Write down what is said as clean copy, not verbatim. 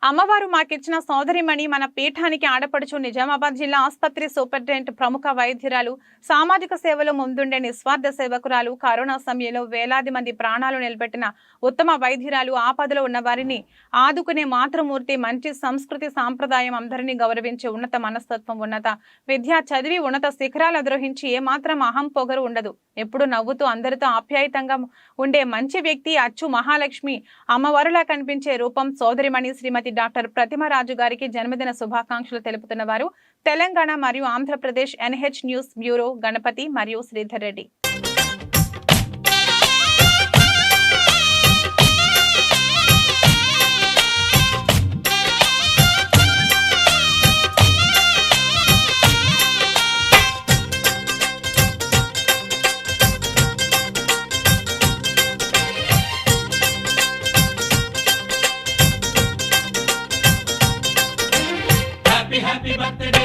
అమ్మవారు మాకిచ్చిన సోదరిమణి మన పీఠానికి ఆడపడుచు నిజామాబాద్ జిల్లా ఆసుపత్రి సూపరింటెండెంట్ ప్రముఖ వైద్యురాలు సామాజిక సేవలో ముందుండే నిస్వార్థ సేవకురాలు కరోనా సమయంలో వేలాది మంది ప్రాణాలు నిలబెట్టిన ఉత్తమ వైద్యురాలు ఆపదలో ఉన్న వారిని ఆదుకునే మాతృమూర్తి మంచి సంస్కృతి సాంప్రదాయం అందరినీ గౌరవించే ఉన్నత మనస్తత్వం ఉన్నత విద్య చదివి ఉన్నత శిఖరాలు అధిరోహించి ఏమాత్రం అహం పొగరు ఉండదు ఎప్పుడు నవ్వుతూ అందరితో ఆప్యాయతంగా ఉండే మంచి వ్యక్తి అచ్చు మహాలక్ష్మి అమ్మవారులా కనిపించే రూపం సోదరిమణి శ్రీమతి డాక్టర్ ప్రతిమ రాజు గారికి జన్మదిన శుభాకాంక్షలు తెలుపుతున్న వారు తెలంగాణ మరియు Andhra Pradesh NH news bureau Ganapathi మరియు శ్రీధర్ రెడ్డి. Happy birthday.